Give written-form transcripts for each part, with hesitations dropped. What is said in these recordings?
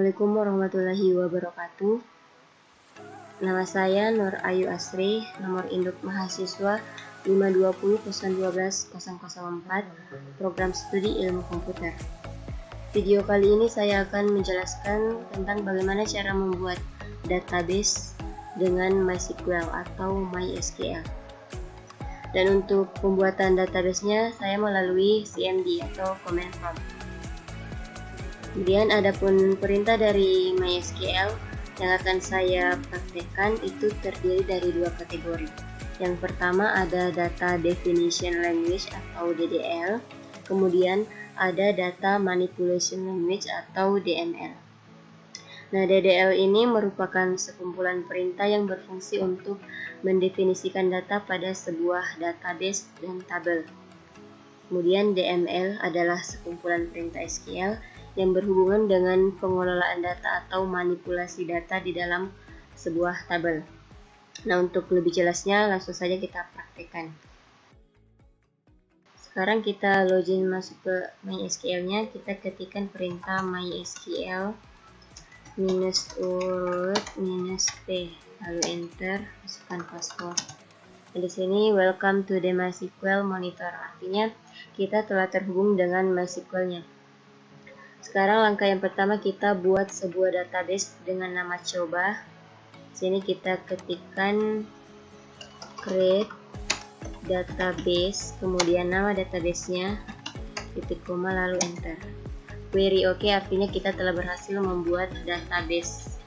Assalamualaikum warahmatullahi wabarakatuh. Nama saya Nur Ayu Asri, nomor induk mahasiswa 520012004, program studi ilmu komputer. Video kali ini saya akan menjelaskan tentang bagaimana cara membuat database dengan MySQL atau MySQL. Dan untuk pembuatan database-nya saya melalui CMD atau command prompt. Kemudian adapun perintah dari MySQL yang akan saya praktekkan itu terdiri dari dua kategori. Yang pertama ada Data Definition Language atau DDL, kemudian ada Data Manipulation Language atau DML. Nah, DDL ini merupakan sekumpulan perintah yang berfungsi untuk mendefinisikan data pada sebuah database dan tabel. Kemudian DML adalah sekumpulan perintah SQL yang berhubungan dengan pengelolaan data atau manipulasi data di dalam sebuah tabel. Nah, untuk lebih jelasnya langsung saja kita praktekkan. Sekarang kita login masuk ke MySQL-nya, kita ketikkan perintah MySQL -urut-p, lalu enter, masukkan password. Nah, di sini welcome to the MySQL monitor, artinya kita telah terhubung dengan MySQL-nya. Sekarang langkah yang pertama kita buat sebuah database dengan nama coba. Sini kita ketikkan create database, kemudian nama database-nya, titik koma lalu enter. Query OK artinya kita telah berhasil membuat database.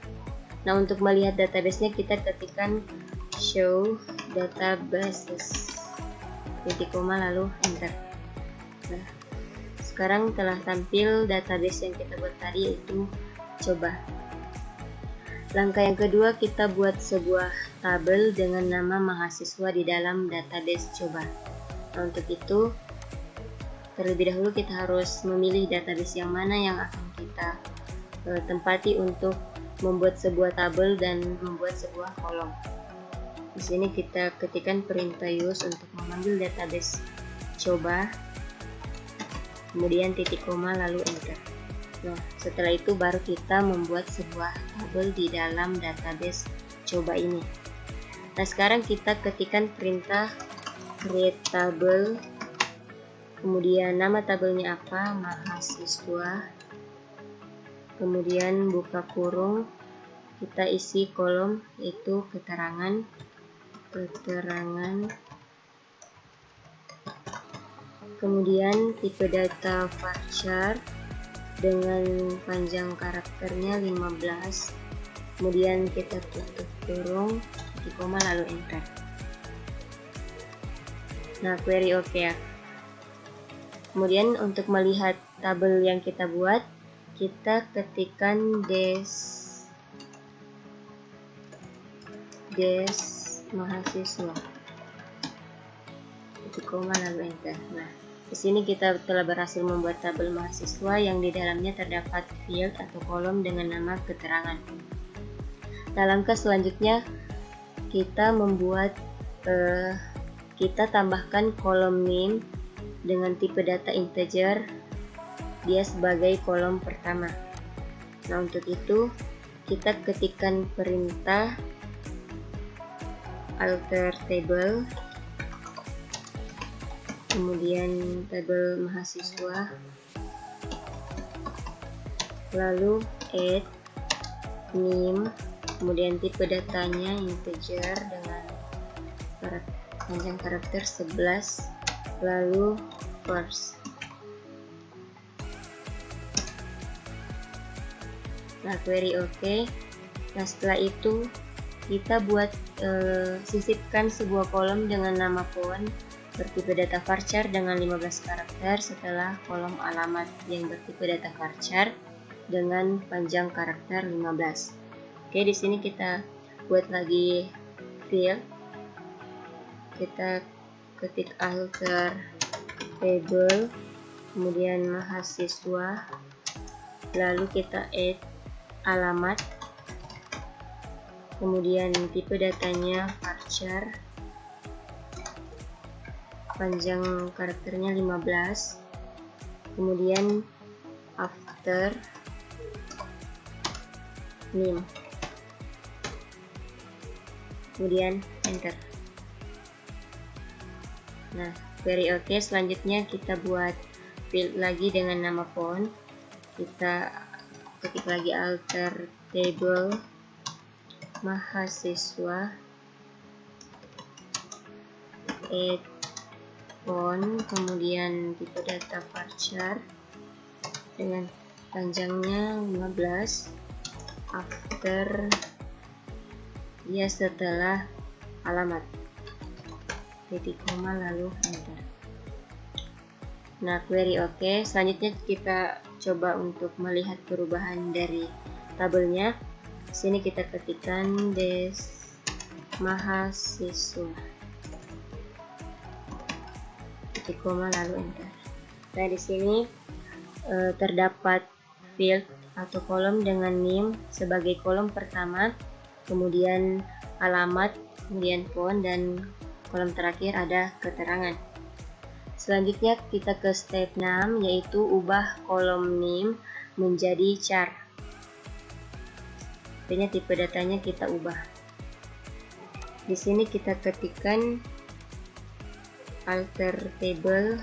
Nah, untuk melihat database-nya kita ketikkan show databases, titik koma lalu enter. Nah, sekarang telah tampil database yang kita buat tadi, yaitu coba. Langkah yang kedua kita buat sebuah tabel dengan nama mahasiswa di dalam database coba. Nah, untuk itu terlebih dahulu kita harus memilih database yang mana yang akan kita tempati untuk membuat sebuah tabel dan membuat sebuah kolom. Di sini kita ketikkan perintah use untuk memanggil database coba, kemudian titik koma lalu enter. Nah, setelah itu baru kita membuat sebuah tabel di dalam database coba ini. Nah, sekarang kita ketikkan perintah create table, kemudian nama tabelnya apa, mahasiswa, kemudian buka kurung, kita isi kolom yaitu keterangan, kemudian tipe data varchar dengan panjang karakternya 15, kemudian kita tutup kurung, titik koma lalu enter. Nah, query OK ya. Kemudian untuk melihat tabel yang kita buat, kita ketikkan des mahasiswa, titik koma lalu enter. Nah, di sini kita telah berhasil membuat tabel mahasiswa yang di dalamnya terdapat field atau kolom dengan nama keterangan. Nah, langkah selanjutnya kita membuat kita tambahkan kolom name dengan tipe data integer, dia sebagai kolom pertama. Nah, untuk itu kita ketikkan perintah alter table, kemudian tabel mahasiswa, lalu add name, kemudian tipe datanya integer dengan panjang karakter 11, lalu first. Nah, query OK. Nah, setelah itu kita buat sisipkan sebuah kolom dengan nama font bertipe data varchar dengan 15 karakter setelah kolom alamat yang bertipe data varchar dengan panjang karakter 15. Oke, di sini kita buat lagi field. Kita ketik alter table, kemudian mahasiswa, lalu kita add alamat, kemudian tipe datanya varchar, panjang karakternya 15, kemudian after NIM, kemudian enter. Nah, query oke. Selanjutnya kita buat field lagi dengan nama font. Kita ketik lagi alter table mahasiswa, add font, kemudian tipe data varchar dengan panjangnya 15, after ya setelah alamat, titik koma lalu enter. Nah, query oke. Selanjutnya kita coba untuk melihat perubahan dari tabelnya. Sini kita ketikkan des mahasiswa, titik koma lalu enter. Nah, di sini terdapat field atau kolom dengan NIM sebagai kolom pertama, kemudian alamat, kemudian font, dan kolom terakhir ada keterangan. Selanjutnya kita ke step 6, yaitu ubah kolom NIM menjadi char. Artinya tipe datanya kita ubah. Di sini kita ketikkan alter table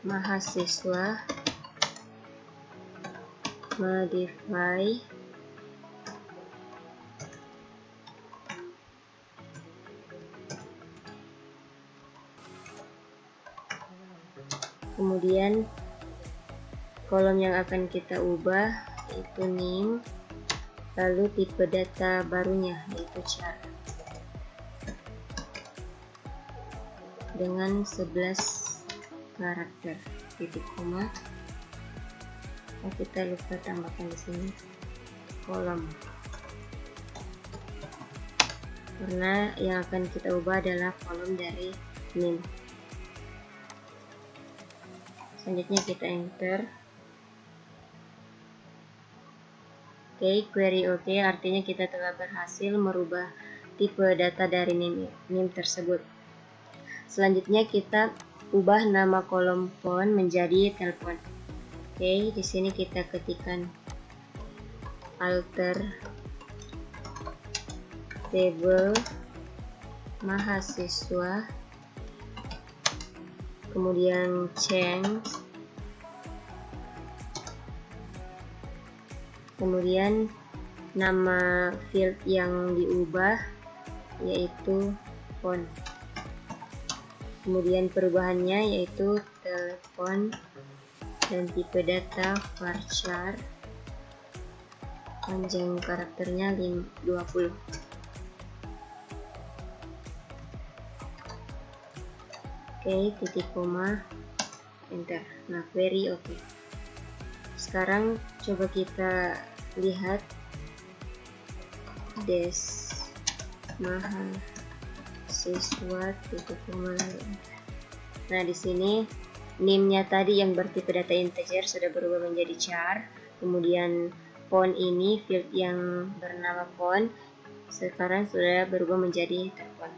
mahasiswa, modify kemudian kolom yang akan kita ubah yaitu NIM, lalu tipe data barunya yaitu char dengan 11 karakter, titik koma. Oh, kita lupa tambahkan di sini kolom, karena yang akan kita ubah adalah kolom dari NIM. Selanjutnya kita enter. Oke, query oke, artinya kita telah berhasil merubah tipe data dari NIM tersebut. Selanjutnya kita ubah nama kolom font menjadi telepon. Oke, di sini kita ketikkan alter table mahasiswa, kemudian change, kemudian nama field yang diubah yaitu font, kemudian perubahannya yaitu telepon, dan tipe data varchar, panjang karakternya 20. Oke, titik koma enter. Nah, query oke. Sekarang coba kita lihat des mahasiswa, titik koma lalu enter. Nah, di sini NIM-nya tadi yang bertipe data integer sudah berubah menjadi char, kemudian font ini, field yang bernama font, sekarang sudah berubah menjadi telepon.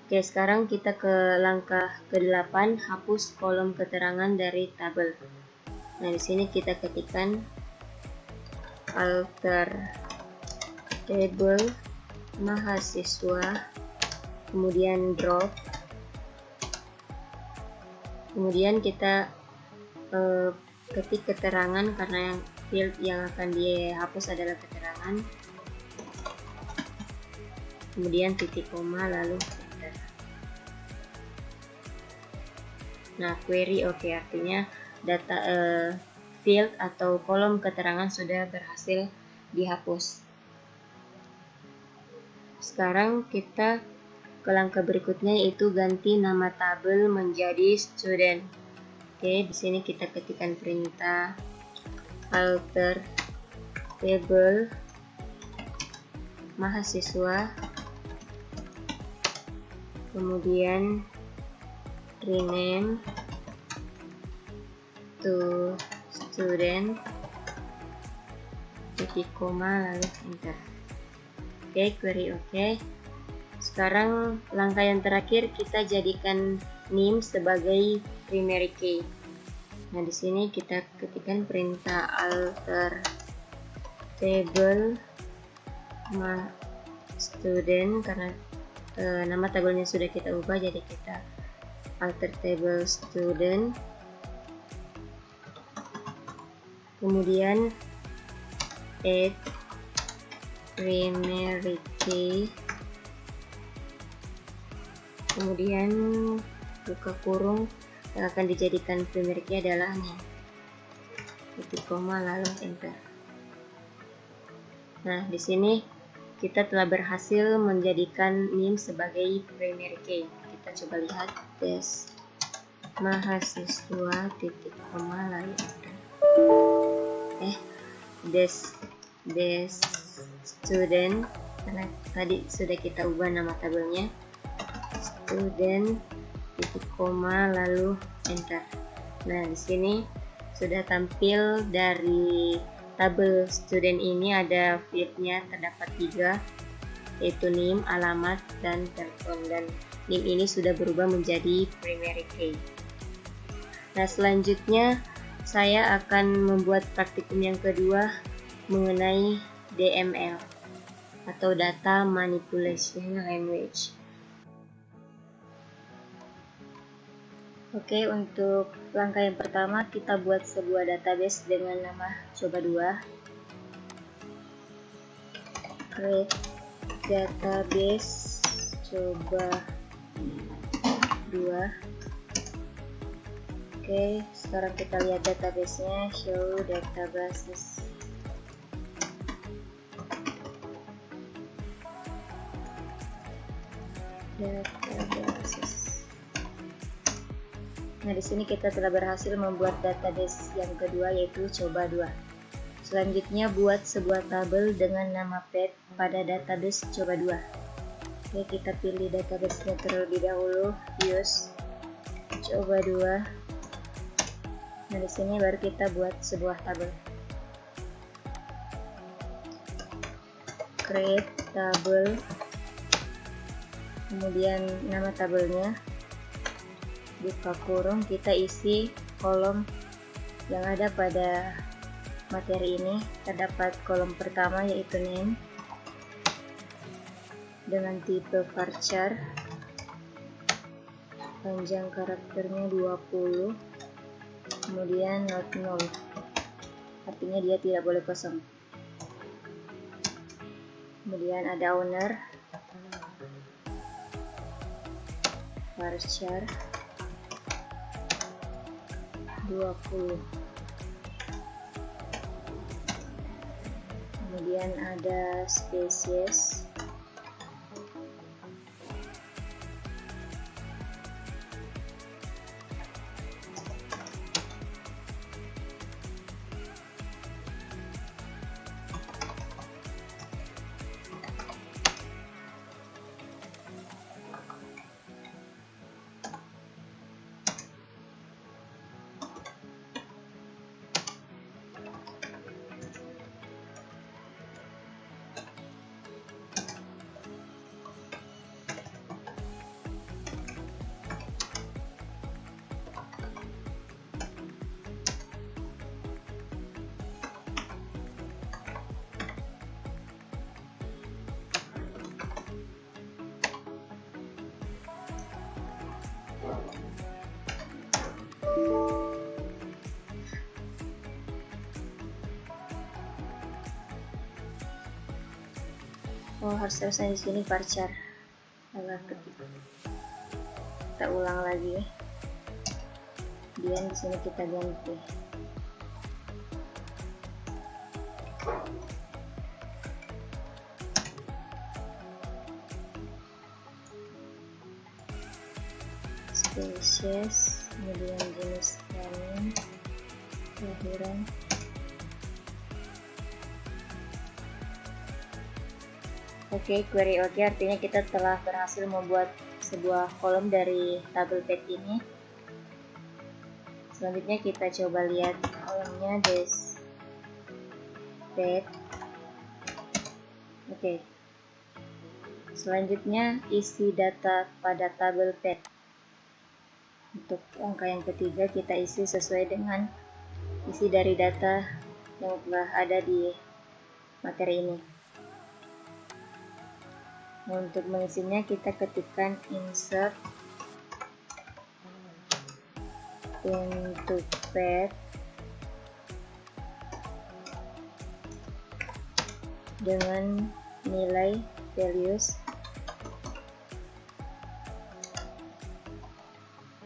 Oke, sekarang kita ke langkah ke-8, hapus kolom keterangan dari tabel. Nah, di sini kita ketikkan alter table mahasiswa, kemudian drop, kemudian kita ketik keterangan karena yang field yang akan dihapus adalah keterangan, kemudian titik koma lalu enter. Nah, query oke, artinya data field atau kolom keterangan sudah berhasil dihapus. Sekarang kita ke langkah berikutnya, yaitu ganti nama tabel menjadi student. Oke, di sini kita ketikkan perintah alter table mahasiswa, kemudian rename to student, titik koma lalu enter. Oke, query oke. Sekarang langkah yang terakhir, kita jadikan name sebagai primary key. Nah, di sini kita ketikkan perintah alter table student, karena nama tabelnya sudah kita ubah, jadi kita alter table student. Kemudian add primary key, kemudian buka kurung, yang akan dijadikan primary key adalah nih, titik koma lalu enter. Nah, di sini kita telah berhasil menjadikan name sebagai primary key. Kita coba lihat des mahasiswa titik koma lalu enter. Des student, karena tadi sudah kita ubah nama tabelnya, student titik koma lalu enter. Nah, di sini sudah tampil dari tabel student ini, ada fieldnya terdapat 3, yaitu name, alamat, dan telepon, dan name ini sudah berubah menjadi primary key. Nah, selanjutnya saya akan membuat praktikum yang kedua mengenai DML atau Data Manipulation Language. Oke, untuk langkah yang pertama kita buat sebuah database dengan nama coba2. Create database coba2. Oke, sekarang kita lihat databasenya, show databases. Nah, di sini kita telah berhasil membuat database yang kedua, yaitu coba2. Selanjutnya buat sebuah tabel dengan nama pet pada database coba2. Oke, kita pilih database-nya terlebih dahulu, use coba2. Nah, di sini baru kita buat sebuah tabel. Create tabel, kemudian nama tabelnya, buka kurung, kita isi kolom yang ada pada materi ini. Terdapat kolom pertama yaitu name dengan tipe varchar, panjang karakternya 20, kemudian not null, artinya dia tidak boleh kosong. Kemudian ada owner, varchar 20, kemudian ada spesies, harus terusnya di sini varchar. Kita ulang lagi, kemudian di sini kita ganti. Spesies, kemudian jenis kelamin, kelahiran. Oke, query oke, artinya kita telah berhasil membuat sebuah kolom dari tabel pet ini. Selanjutnya kita coba lihat kolomnya des pet. Oke. Selanjutnya isi data pada tabel pet. untuk angka yang ketiga kita isi sesuai dengan isi dari data yang telah ada di materi ini. Untuk mengisinya kita ketikkan insert into pad dengan nilai values,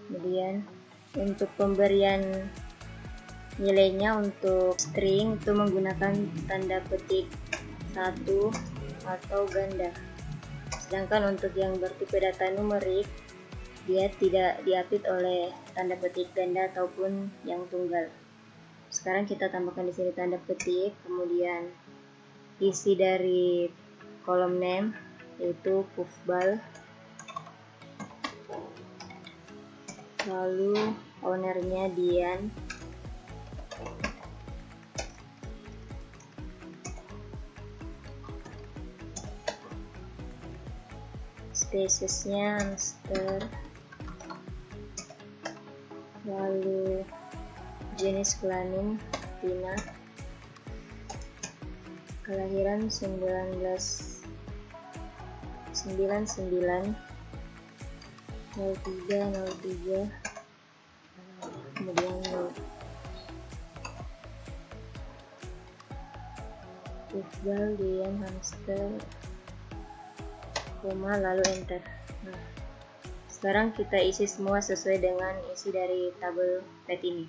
kemudian untuk pemberian nilainya untuk string itu menggunakan tanda petik 1 atau ganda, sedangkan untuk yang bertipe data numerik dia tidak diapit oleh tanda petik ganda ataupun yang tunggal. Sekarang kita tambahkan di sini tanda petik, kemudian isi dari kolom name yaitu puffball, lalu ownernya Dian, spesiesnya hamster, lalu jenis kelamin Tina, kelahiran 1999, 0303, kemudian puffball Dian hamster, koma, lalu enter. Nah, sekarang kita isi semua sesuai dengan isi dari tabel pad ini.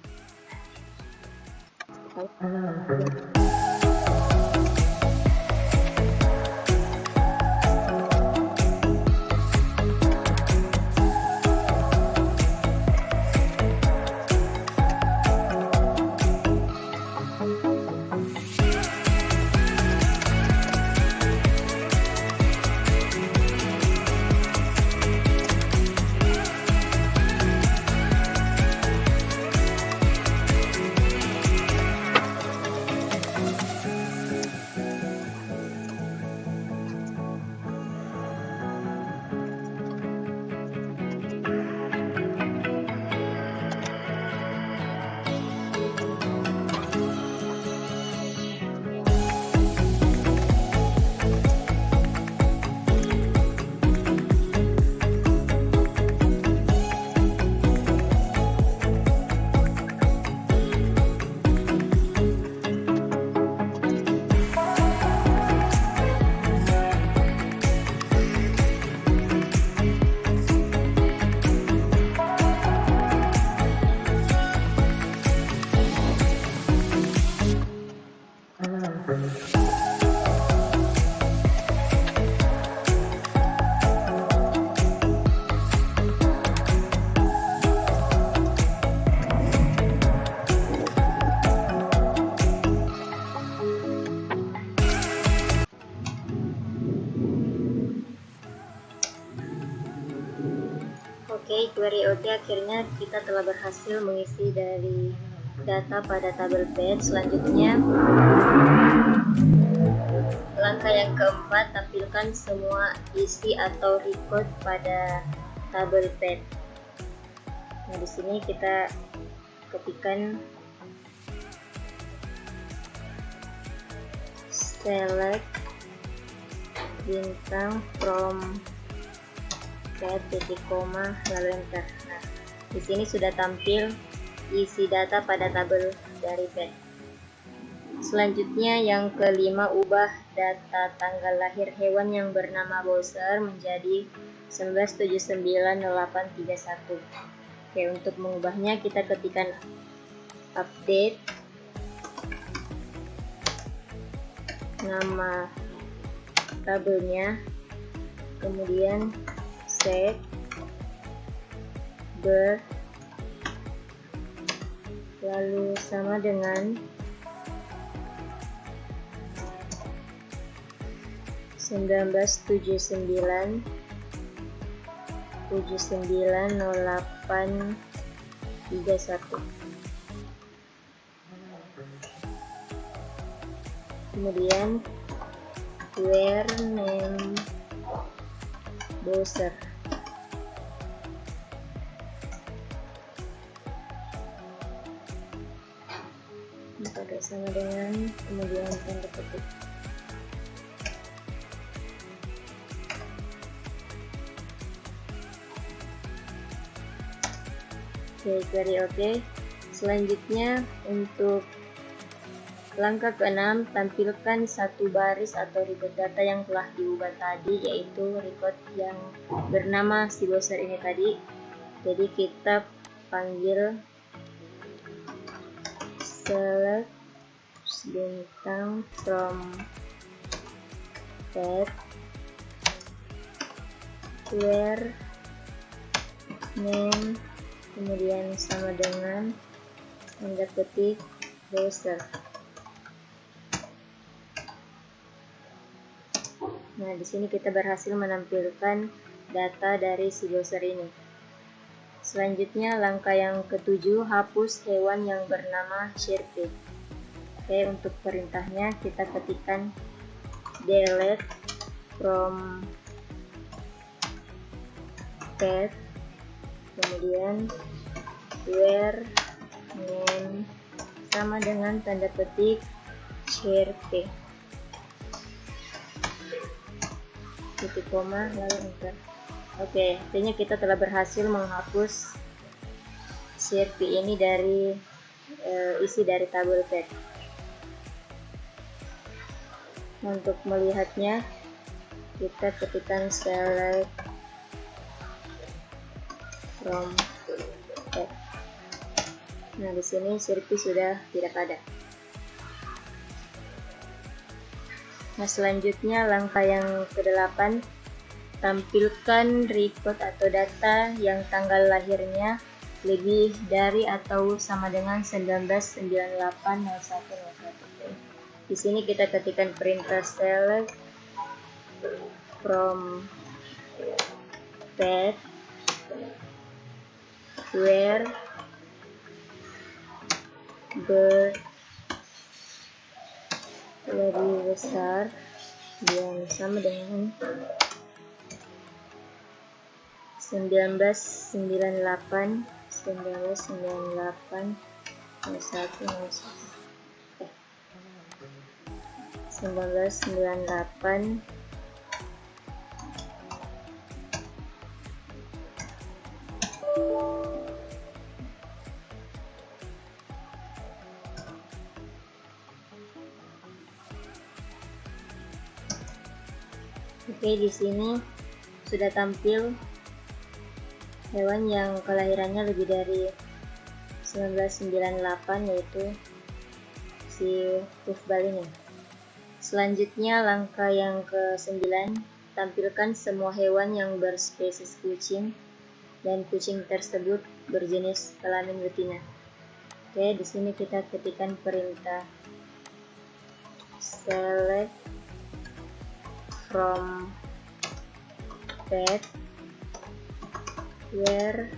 Oke, query OT akhirnya kita telah berhasil mengisi dari data pada tabel pad. Selanjutnya, langkah yang keempat, tampilkan semua isi atau record pada tabel pad. Nah, di sini kita ketikkan select bintang from pad titik koma lalu enter. Nah, di sini sudah tampil isi data pada tabel dari pad. Selanjutnya yang kelima, ubah data tanggal lahir hewan yang bernama Bowser menjadi 19790831. Oke, untuk mengubahnya kita ketikkan update nama tabelnya, kemudian set birth, lalu sama dengan 19790831. Kemudian where name Bowser. ketik. Oke, query oke. Selanjutnya untuk langkah ke-6, tampilkan satu baris atau record data yang telah diubah tadi, yaitu record yang bernama si browser ini tadi. Jadi kita panggil select bintang from tab where name kemudian sama dengan tanda petik browser. Nah, di sini kita berhasil menampilkan data dari si browser ini. Selanjutnya, langkah yang ke-7, hapus hewan yang bernama Sharpie. Oke, untuk perintahnya kita ketikkan delete from pet, kemudian where name sama dengan tanda petik Sharpie, titik koma lalu enter. Oke, artinya kita telah berhasil menghapus Sharpie ini dari isi dari tabel pet. Untuk melihatnya, kita ketikkan select from pet. Nah, di sini Sharpie sudah tidak ada. Nah, selanjutnya langkah yang ke-8, tampilkan record atau data yang tanggal lahirnya lebih dari atau sama dengan 19980101. Di sini kita ketikkan perintah select from pet where birth lebih besar yang sama dengan 1998 Oke, di sini sudah tampil hewan yang kelahirannya lebih dari 1998, yaitu si puffball ini. Selanjutnya langkah yang ke-9, tampilkan semua hewan yang berspesies kucing dan kucing tersebut berjenis kelamin betina. Oke, di sini kita ketikkan perintah select from pet where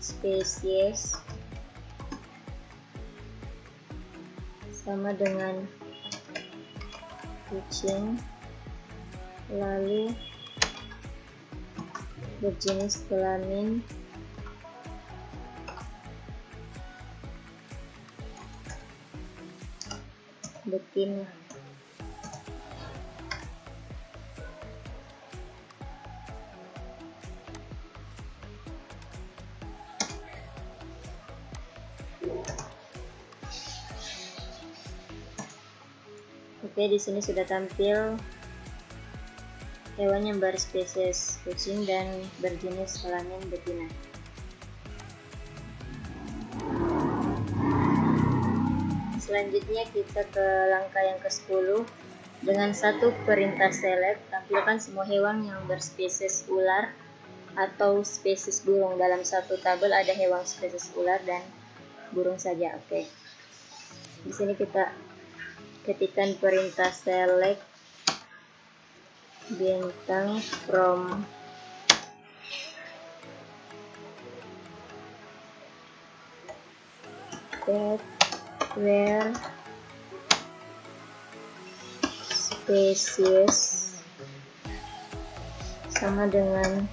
species sama dengan kucing lalu berjenis kelamin betina. Oke, di sini sudah tampil hewan yang berspesies kucing dan berjenis kelamin betina. Selanjutnya kita ke langkah yang ke-10. Dengan satu perintah select, tampilkan semua hewan yang berspesies ular atau spesies burung. Dalam satu tabel ada hewan spesies ular dan burung saja. Oke. Di sini kita ketikkan perintah select bintang from pet where species sama dengan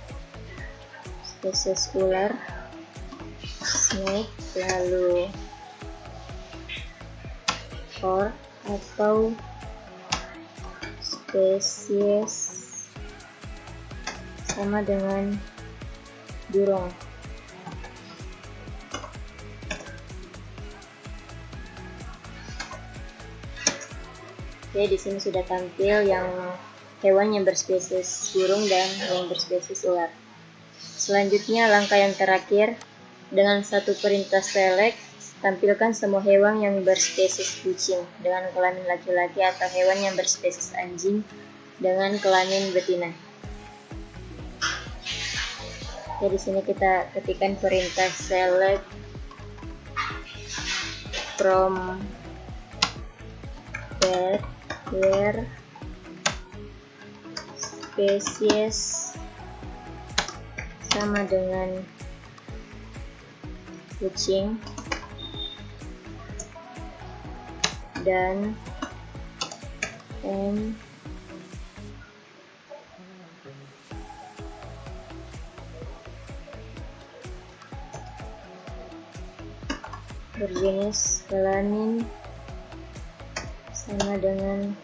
spesies ular snake lalu or atau spesies sama dengan burung. Oke, di sini sudah tampil yang hewan yang berspesies burung dan yang berspesies ular. Selanjutnya langkah yang terakhir, dengan satu perintah select, tampilkan semua hewan yang berspesies kucing dengan kelamin laki-laki atau hewan yang berspesies anjing dengan kelamin betina. Oke, di sini kita ketikkan perintah select from pet where spesies sama dengan kucing dan m berjenis kelamin sama dengan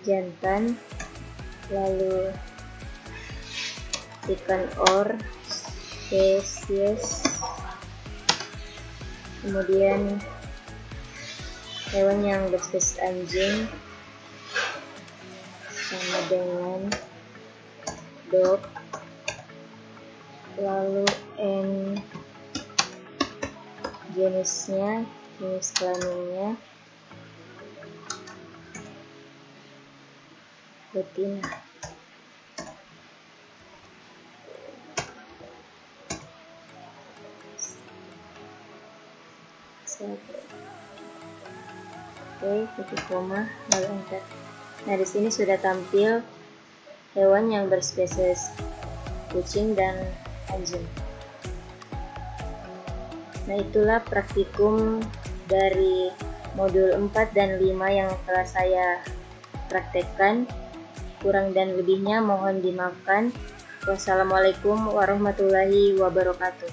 jantan, lalu ikan or spesies, kemudian hewan yang berspesies anjing sama dengan dog, lalu n jenisnya, jenis kelaminnya betina. Oke, titik koma, lalu enter. Nah, di sini sudah tampil hewan yang berspesies kucing dan anjing. Nah, itulah praktikum dari modul 4 dan 5 yang telah saya praktekkan. Kurang dan lebihnya mohon dimaafkan. Wassalamualaikum warahmatullahi wabarakatuh.